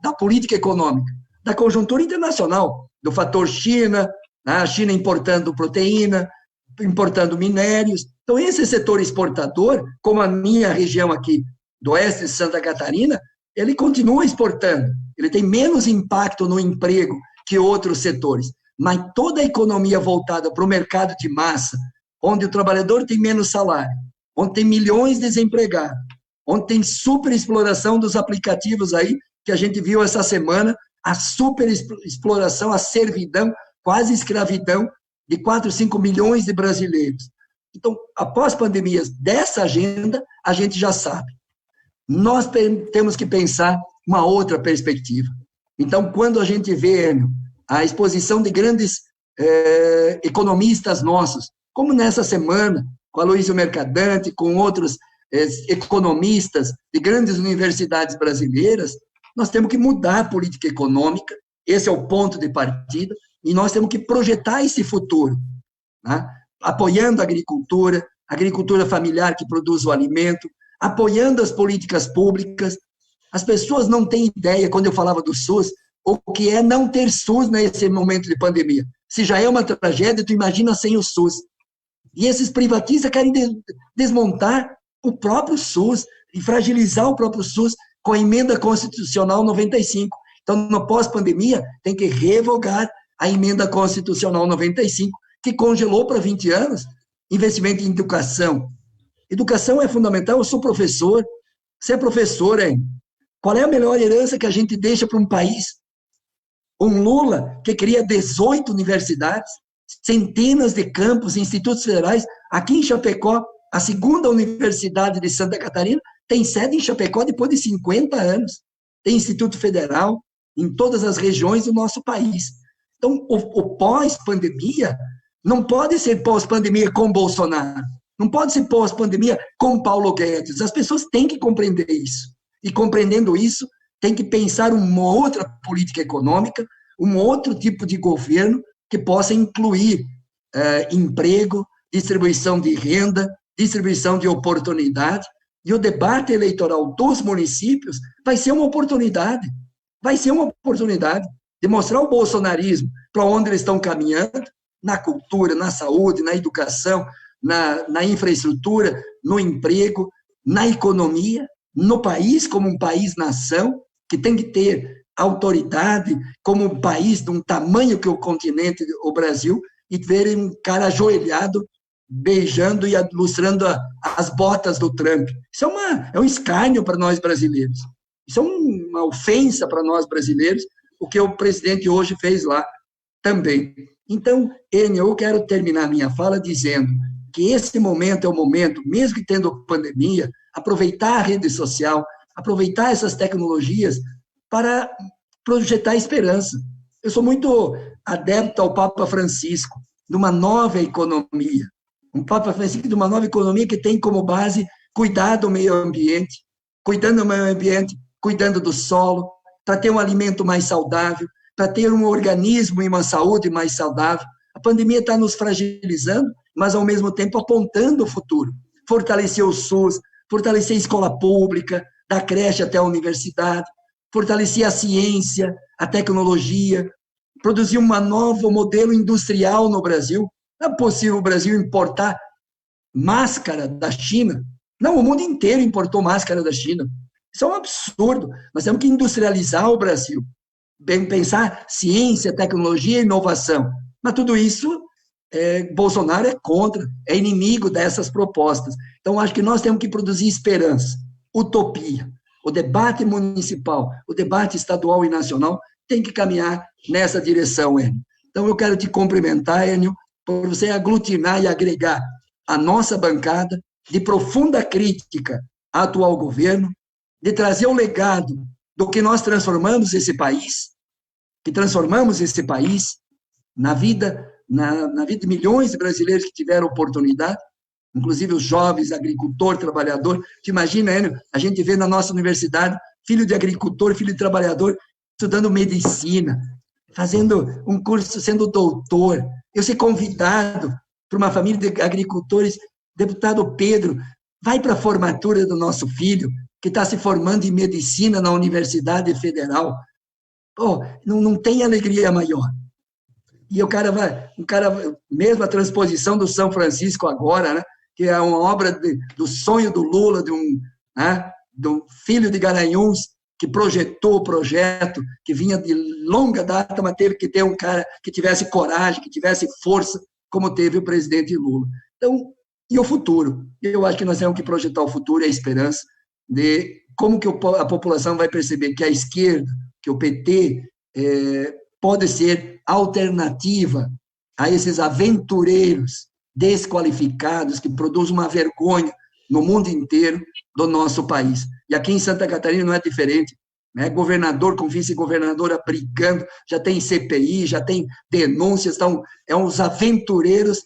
da política econômica, da conjuntura internacional, do fator China, a China importando proteína, importando minérios. Então, esse setor exportador, como a minha região aqui do oeste de Santa Catarina, ele continua exportando. Ele tem menos impacto no emprego que outros setores. Mas toda a economia voltada para o mercado de massa, onde o trabalhador tem menos salário, onde tem milhões de desempregados, onde tem superexploração dos aplicativos aí, que a gente viu essa semana, a superexploração, a servidão, quase escravidão, de 4, 5 milhões de brasileiros. Então, após pandemias dessa agenda, a gente já sabe. Nós temos que pensar uma outra perspectiva. Então, quando a gente vê a exposição de grandes economistas nossos, como nessa semana, com a Aloysio Mercadante, com outros economistas de grandes universidades brasileiras, nós temos que mudar a política econômica, esse é o ponto de partida, e nós temos que projetar esse futuro, né? Apoiando a agricultura familiar que produz o alimento, apoiando as políticas públicas. As pessoas não têm ideia, quando eu falava do SUS, o que é não ter SUS nesse momento de pandemia. Se já é uma tragédia, tu imagina sem o SUS. E esses privatistas querem desmontar o próprio SUS e fragilizar o próprio SUS com a emenda constitucional 95. Então, no pós-pandemia, tem que revogar a emenda constitucional 95, que congelou para 20 anos investimento em educação. Educação é fundamental. Eu sou professor, você é professor, hein? Qual é a melhor herança que a gente deixa para um país? Um Lula que cria 18 universidades, centenas de campos, institutos federais. Aqui em Chapecó, a segunda universidade de Santa Catarina tem sede em Chapecó depois de 50 anos. Tem instituto federal em todas as regiões do nosso país. Então, o pós-pandemia não pode ser pós-pandemia com Bolsonaro. Não pode ser pós-pandemia com Paulo Guedes. As pessoas têm que compreender isso. E, compreendendo isso, tem que pensar uma outra política econômica, um outro tipo de governo que possa incluir emprego, distribuição de renda, distribuição de oportunidade. E o debate eleitoral dos municípios vai ser uma oportunidade. Vai ser uma oportunidade de mostrar o bolsonarismo para onde eles estão caminhando, na cultura, na saúde, na educação, na infraestrutura, no emprego, na economia, no país como um país-nação, que tem que ter autoridade como um país de um tamanho que o continente, o Brasil, e verem um cara ajoelhado, beijando e mostrando as botas do Trump. Isso é um escárnio para nós brasileiros. Isso é uma ofensa para nós brasileiros, o que o presidente hoje fez lá também. Então, Enio, eu quero terminar minha fala dizendo que esse momento é o momento, mesmo que tendo pandemia, aproveitar a rede social, aproveitar essas tecnologias para projetar esperança. Eu sou muito adepto ao Papa Francisco, de uma nova economia. Um Papa Francisco de uma nova economia que tem como base cuidar do meio ambiente, cuidando do meio ambiente, cuidando do solo, para ter um alimento mais saudável, para ter um organismo e uma saúde mais saudável. A pandemia está nos fragilizando, mas, ao mesmo tempo, apontando o futuro. Fortalecer o SUS, fortalecer a escola pública, da creche até a universidade, fortalecer a ciência, a tecnologia, produzir um novo modelo industrial no Brasil. Não é possível o Brasil importar máscara da China. Não, o mundo inteiro importou máscara da China. Isso é um absurdo. Nós temos que industrializar o Brasil. Bem, pensar ciência, tecnologia e inovação. Mas tudo isso, Bolsonaro é contra, é inimigo dessas propostas. Então, acho que nós temos que produzir esperança, utopia. O debate municipal, o debate estadual e nacional tem que caminhar nessa direção, Enio. Então, eu quero te cumprimentar, Enio, por você aglutinar e agregar a nossa bancada de profunda crítica ao atual governo, de trazer o legado do que nós transformamos esse país, na vida de milhões de brasileiros que tiveram oportunidade, inclusive os jovens, agricultor, trabalhador. Te imagina, Enio, a gente vê na nossa universidade filho de agricultor, filho de trabalhador, estudando medicina, fazendo um curso, sendo doutor. Eu ser convidado para uma família de agricultores, deputado Pedro, vai para a formatura do nosso filho, que está se formando em medicina na Universidade Federal. Pô, não tem alegria maior. E o cara mesmo a transposição do São Francisco agora, né, que é uma obra do sonho do Lula, do filho de Garanhuns, que projetou o projeto, que vinha de longa data, mas teve que ter um cara que tivesse coragem, que tivesse força, como teve o presidente Lula. Então, e o futuro? Eu acho que nós temos que projetar o futuro e a esperança de como que a população vai perceber que a esquerda, que o PT, pode ser alternativa a esses aventureiros desqualificados que produzem uma vergonha no mundo inteiro do nosso país. E aqui em Santa Catarina não é diferente, né? Governador com vice-governadora brigando, já tem CPI, já tem denúncias, então, uns aventureiros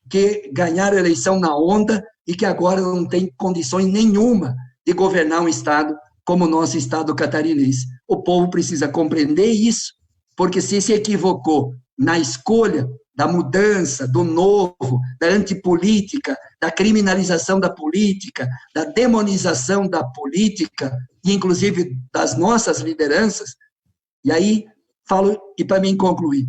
que ganharam a eleição na onda e que agora não tem condições nenhuma de governar um estado como o nosso estado catarinense. O povo precisa compreender isso, porque se equivocou na escolha da mudança, do novo, da antipolítica, da criminalização da política, da demonização da política, e inclusive das nossas lideranças, e aí falo, e para mim concluir,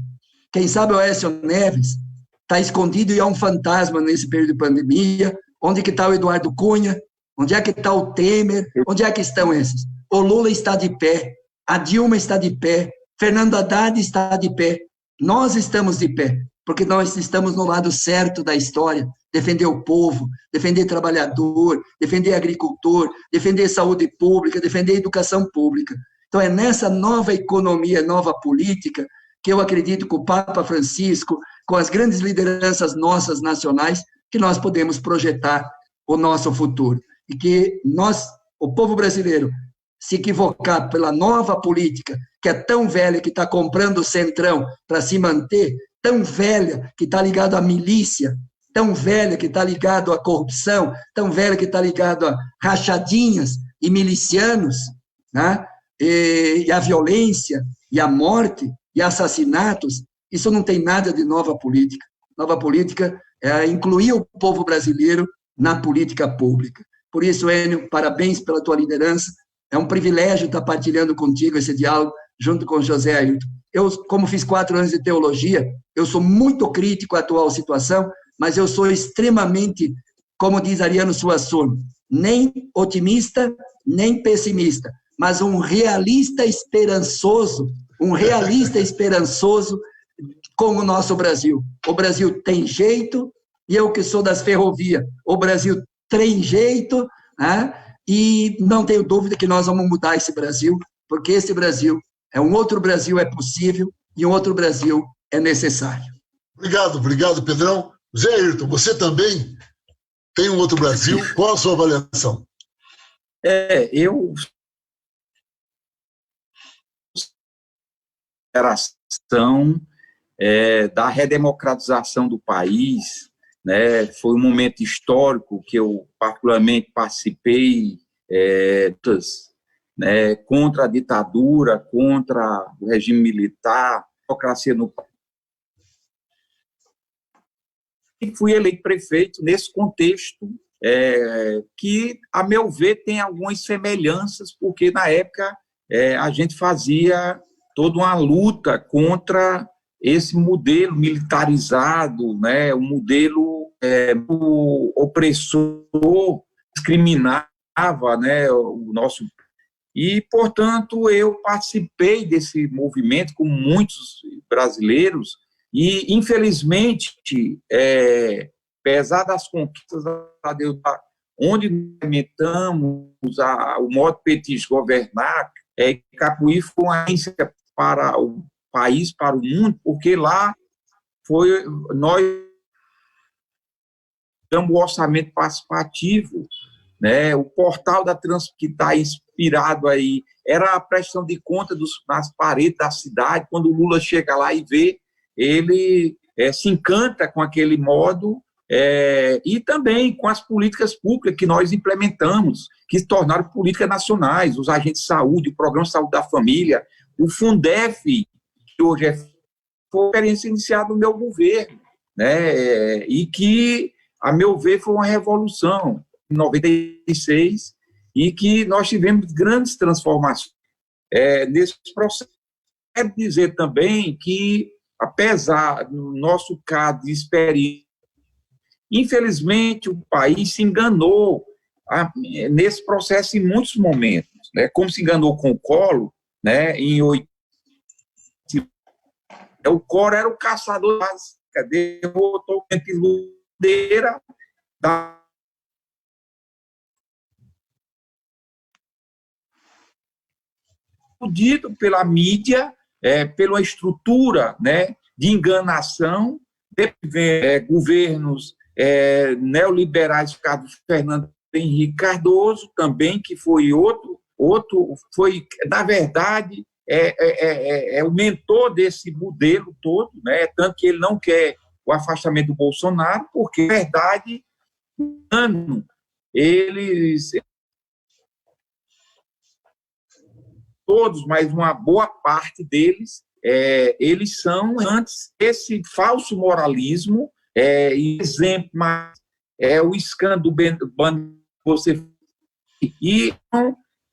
quem sabe o Aécio Neves está escondido e é um fantasma nesse período de pandemia. Onde que está o Eduardo Cunha? Onde é que está o Temer? Onde é que estão esses? O Lula está de pé, a Dilma está de pé, Fernando Haddad está de pé, nós estamos de pé, porque nós estamos no lado certo da história, defender o povo, defender trabalhador, defender agricultor, defender saúde pública, defender educação pública. Então, é nessa nova economia, nova política, que eu acredito que o Papa Francisco, com as grandes lideranças nossas nacionais, que nós podemos projetar o nosso futuro. E que nós, o povo brasileiro, se equivocar pela nova política, que é tão velha, que está comprando o centrão para se manter, tão velha, que está ligado à milícia, tão velha, que está ligado à corrupção, tão velha, que está ligado a rachadinhas e milicianos, né? E a violência, e a morte, e assassinatos. Isso não tem nada de nova política. Nova política é incluir o povo brasileiro na política pública. Por isso, Enio, parabéns pela tua liderança. É um privilégio estar partilhando contigo esse diálogo, junto com José Ailton. eu, como fiz 4 anos de teologia, eu sou muito crítico à atual situação, mas eu sou extremamente, como diz Ariano Suassuna, nem otimista, nem pessimista, mas um realista esperançoso com o nosso Brasil. O Brasil tem jeito, e eu que sou das ferrovias, o Brasil tem jeito, né? E não tenho dúvida que nós vamos mudar esse Brasil, porque esse Brasil é um outro Brasil, é possível, e um outro Brasil é necessário. Obrigado, Pedrão. Zé Ayrton, você também tem um outro Brasil, qual a sua avaliação? Eu da redemocratização do país, né? Foi um momento histórico que eu particularmente participei, né, contra a ditadura, contra o regime militar, a democracia no país. E fui eleito prefeito nesse contexto que, a meu ver, tem algumas semelhanças, porque na época a gente fazia toda uma luta contra esse modelo militarizado, né, um modelo opressor, discriminava, né, o nosso. E, portanto, eu participei desse movimento com muitos brasileiros e, infelizmente, apesar das conquistas da Deus, onde implementamos o modo petista governar, Capuí foi uma ência para o país, para o mundo, porque lá nós damos o orçamento participativo, né? O portal da que está inspirado aí era a prestação de conta nas paredes da cidade. Quando o Lula chega lá e vê, ele se encanta com aquele modo, e também com as políticas públicas que nós implementamos, que se tornaram políticas nacionais, os agentes de saúde, o Programa de Saúde da Família, o Fundef, que hoje foi a experiência iniciada no meu governo, né? E que, a meu ver, foi uma revolução em 96, e que nós tivemos grandes transformações nesse processo. Quero dizer também que, apesar do nosso caso de experiência, infelizmente o país se enganou nesse processo em muitos momentos, né? Como se enganou com o Collor, né? O Collor era o caçador, derrotou a bandeira da dito pela mídia, pela estrutura, né, de enganação, governos neoliberais, Carlos Fernando Henrique Cardoso, também, que foi foi, na verdade, o mentor desse modelo todo, né, tanto que ele não quer o afastamento do Bolsonaro, porque, na verdade, eles todos, mas uma boa parte deles, eles são antes esse falso moralismo, exemplo, mas o escândalo do você. E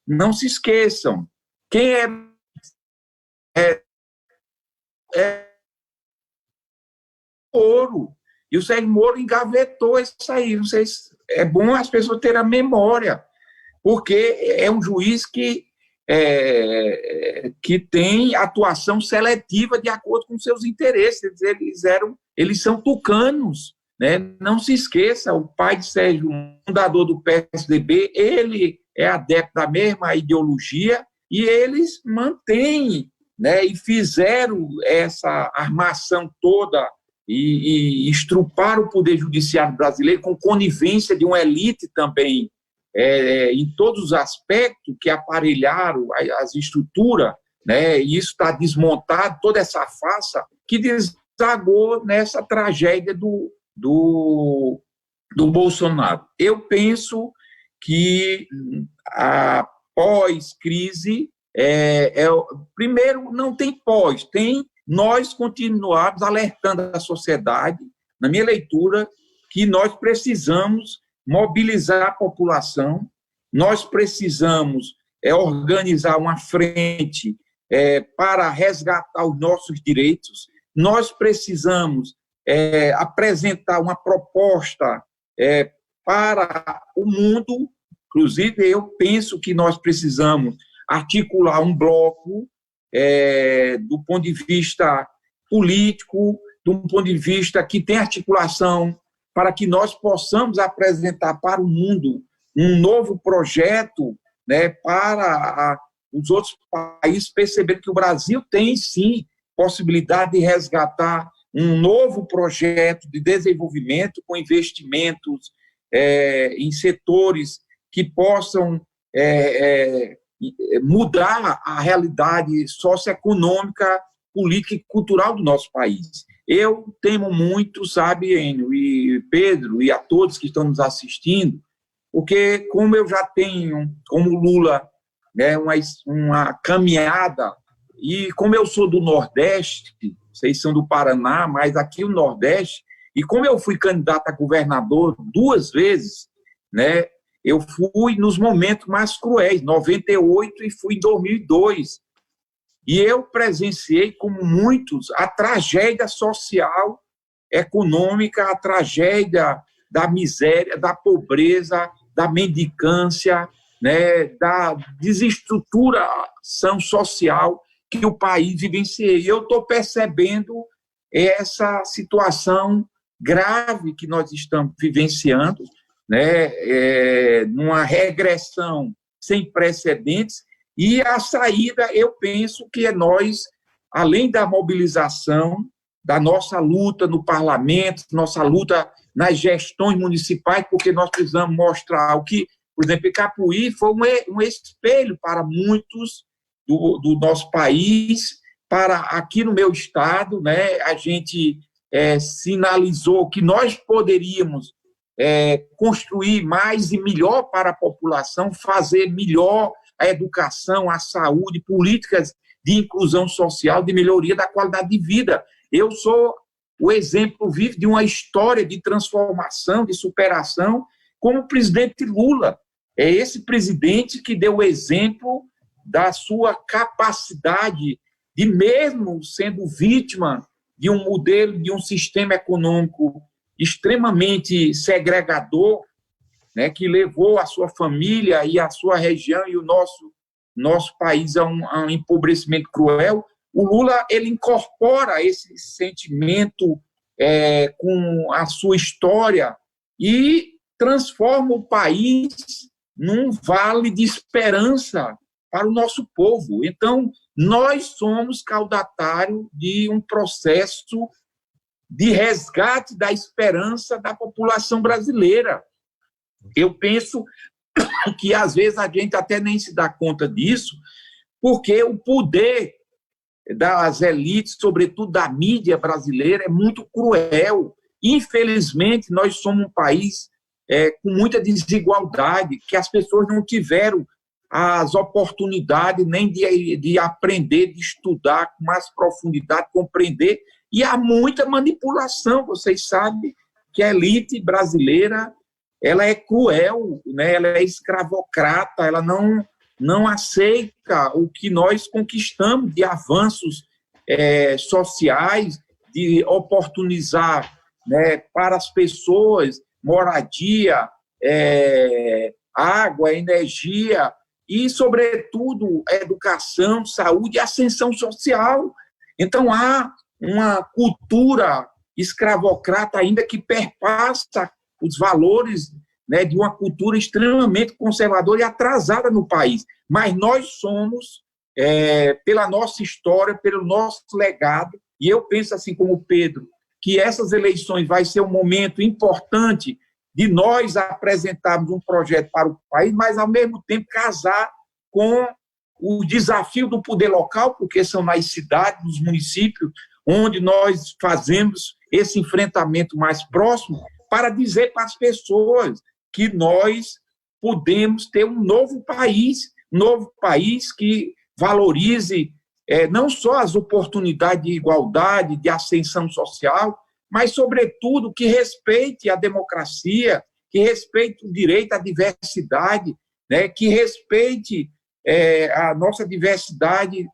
não se esqueçam, quem é Moro, e o Sérgio Moro engavetou isso aí. Não sei se é bom as pessoas terem a memória, porque é um juiz que tem atuação seletiva de acordo com seus interesses. Eles são tucanos, né? Não se esqueça, o pai de Sérgio, fundador do PSDB, ele é adepto da mesma ideologia, e eles mantêm, né, e fizeram essa armação toda e estruparam o poder judiciário brasileiro com conivência de uma elite também, em todos os aspectos, que aparelharam as estruturas, né, e isso está desmontado, toda essa farsa que desagou nessa tragédia do Bolsonaro. Eu penso que a pós-crise, primeiro, não tem pós, tem nós continuarmos alertando a sociedade, na minha leitura, que nós precisamos mobilizar a população, nós precisamos organizar uma frente para resgatar os nossos direitos. Nós precisamos apresentar uma proposta para o mundo. Inclusive, eu penso que nós precisamos articular um bloco do ponto de vista político, do ponto de vista que tem articulação, para que nós possamos apresentar para o mundo um novo projeto, né, para os outros países perceberem que o Brasil tem, sim, possibilidade de resgatar um novo projeto de desenvolvimento com investimentos em setores que possam mudar a realidade socioeconômica, política e cultural do nosso país. Eu temo muito, sabe, Enio e Pedro, e a todos que estão nos assistindo, porque como eu já tenho, como Lula, né, uma caminhada, e como eu sou do Nordeste, vocês são do Paraná, mas aqui o Nordeste, e como eu fui candidato a governador 2 vezes, né, eu fui nos momentos mais cruéis, 98 e fui em 2002. E eu presenciei, como muitos, a tragédia social, econômica, a tragédia da miséria, da pobreza, da mendicância, né, da desestruturação social que o país vivencia. E eu estou percebendo essa situação grave que nós estamos vivenciando, né, numa regressão sem precedentes. E a saída, eu penso que é nós, além da mobilização, da nossa luta no parlamento, nossa luta nas gestões municipais, porque nós precisamos mostrar o que, por exemplo, Icapuí foi um espelho para muitos do nosso país, para aqui no meu estado, né, a gente sinalizou que nós poderíamos construir mais e melhor para a população, fazer melhor a educação, a saúde, políticas de inclusão social, de melhoria da qualidade de vida. Eu sou o exemplo vivo de uma história de transformação, de superação, como o presidente Lula. É esse presidente que deu o exemplo da sua capacidade de, mesmo sendo vítima de um modelo, de um sistema econômico extremamente segregador, né, que levou a sua família e a sua região e o nosso país a um empobrecimento cruel. O Lula, ele incorpora esse sentimento com a sua história e transforma o país num vale de esperança para o nosso povo. Então, nós somos caudatários de um processo de resgate da esperança da população brasileira. Eu penso que, às vezes, a gente até nem se dá conta disso, porque o poder das elites, sobretudo da mídia brasileira, é muito cruel. Infelizmente, nós somos um país com muita desigualdade, que as pessoas não tiveram as oportunidades nem de aprender, de estudar com mais profundidade, compreender, e há muita manipulação. Vocês sabem que a elite brasileira ela é cruel, né? Ela é escravocrata, ela não aceita o que nós conquistamos de avanços sociais, de oportunizar, né, para as pessoas moradia, água, energia e, sobretudo, educação, saúde e ascensão social. Então, há uma cultura escravocrata ainda que perpassa os valores, né, de uma cultura extremamente conservadora e atrasada no país. Mas nós somos, pela nossa história, pelo nosso legado, e eu penso assim como o Pedro, que essas eleições vai ser um momento importante de nós apresentarmos um projeto para o país, mas, ao mesmo tempo, casar com o desafio do poder local, porque são nas cidades, nos municípios, onde nós fazemos esse enfrentamento mais próximo, para dizer para as pessoas que nós podemos ter um novo país que valorize não só as oportunidades de igualdade, de ascensão social, mas, sobretudo, que respeite a democracia, que respeite o direito à diversidade, né, que respeite a nossa diversidade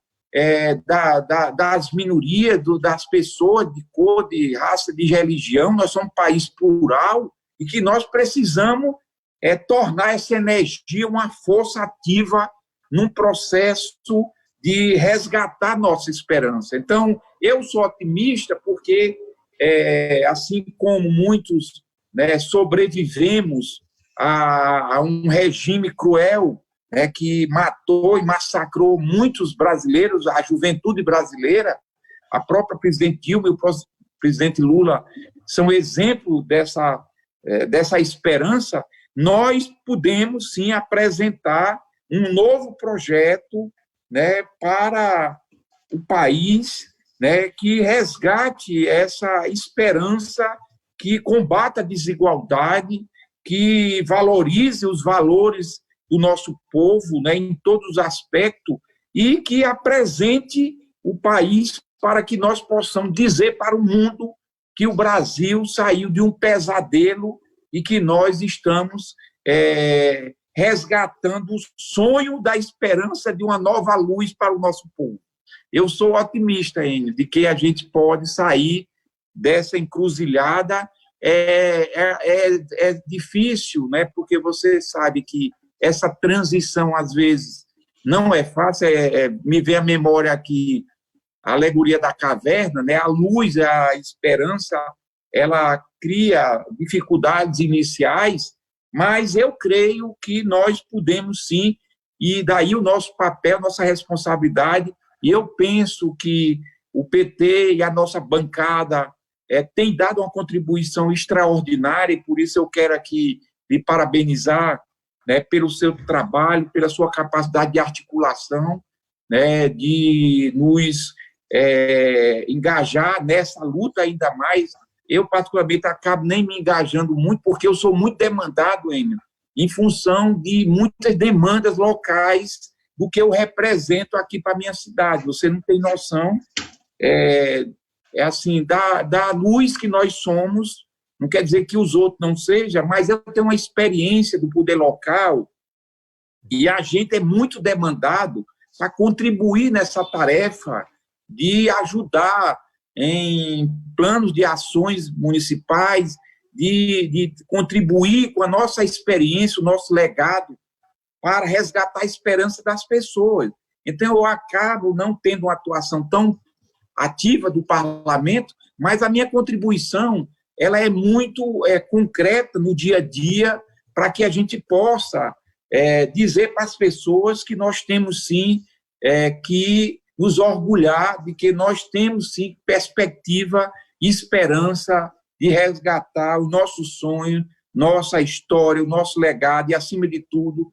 das minorias, das pessoas de cor, de raça, de religião. Nós somos um país plural e que nós precisamos tornar essa energia uma força ativa num processo de resgatar nossa esperança. Então, eu sou otimista porque, assim como muitos, né, sobrevivemos a um regime cruel, que matou e massacrou muitos brasileiros, a juventude brasileira, a própria presidente Dilma e o presidente Lula são exemplo dessa esperança. Nós podemos, sim, apresentar um novo projeto, né, para o país, né, que resgate essa esperança, que combata a desigualdade, que valorize os valores do nosso povo, né, em todos os aspectos, e que apresente o país para que nós possamos dizer para o mundo que o Brasil saiu de um pesadelo e que nós estamos resgatando o sonho da esperança de uma nova luz para o nosso povo. Eu sou otimista, Enio, de que a gente pode sair dessa encruzilhada. É difícil, né, porque você sabe que essa transição, às vezes, não é fácil. Me vem à memória aqui a alegoria da caverna, né? A luz, a esperança, ela cria dificuldades iniciais, mas eu creio que nós podemos, sim, e daí o nosso papel, nossa responsabilidade, e eu penso que o PT e a nossa bancada têm dado uma contribuição extraordinária, e por isso eu quero aqui lhe parabenizar, né, pelo seu trabalho, pela sua capacidade de articulação, né, de nos engajar nessa luta ainda mais. Eu, particularmente, acabo nem me engajando muito, porque eu sou muito demandado, Enio, em função de muitas demandas locais do que eu represento aqui para a minha cidade. Você não tem noção, assim, da luz que nós somos. Não quer dizer que os outros não sejam, mas eu tenho uma experiência do poder local e a gente é muito demandado para contribuir nessa tarefa de ajudar em planos de ações municipais, de contribuir com a nossa experiência, o nosso legado, para resgatar a esperança das pessoas. Então, eu acabo não tendo uma atuação tão ativa do parlamento, mas a minha contribuição ela é muito concreta no dia a dia, para que a gente possa dizer para as pessoas que nós temos, sim, que nos orgulhar de que nós temos, sim, perspectiva e esperança de resgatar o nosso sonho, nossa história, o nosso legado, e, acima de tudo,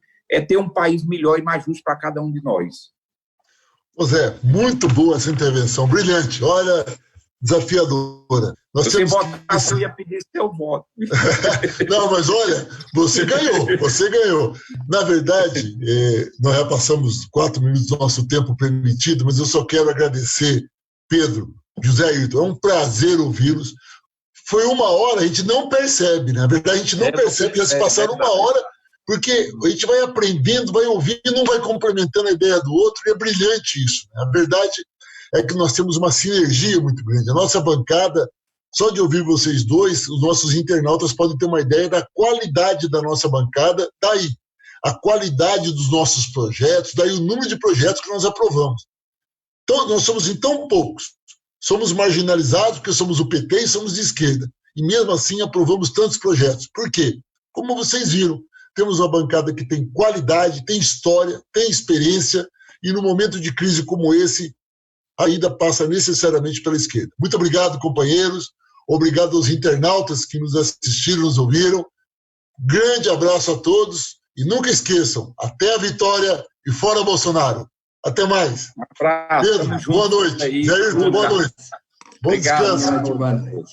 ter um país melhor e mais justo para cada um de nós. José, muito boa essa intervenção, brilhante, olha, desafiadora. Você votasse, eu ia pedir seu voto. Não, mas olha, você ganhou. Na verdade, nós já passamos 4 minutos do nosso tempo permitido, mas eu só quero agradecer, Pedro, José Ayrton, é um prazer ouvi-los. Foi 1 hora, a gente não percebe, né? Na verdade, a gente não percebe, já se passaram 1 hora, porque a gente vai aprendendo, vai ouvindo, um vai complementando a ideia do outro, e é brilhante isso, né? A verdade é que nós temos uma sinergia muito grande. A nossa bancada, só de ouvir vocês dois, os nossos internautas podem ter uma ideia da qualidade da nossa bancada, daí a qualidade dos nossos projetos, daí o número de projetos que nós aprovamos. Então, nós somos em tão poucos, somos marginalizados porque somos o PT e somos de esquerda, e mesmo assim aprovamos tantos projetos. Por quê? Como vocês viram, temos uma bancada que tem qualidade, tem história, tem experiência, e no momento de crise como esse, a ida passa necessariamente pela esquerda. Muito obrigado, companheiros. Obrigado aos internautas que nos assistiram, nos ouviram. Grande abraço a todos. E nunca esqueçam, até a vitória e fora Bolsonaro. Até mais. Um abraço. Pedro, boa noite. Zé Ayrton, boa noite. Bom Obrigado. descanso. Boa noite.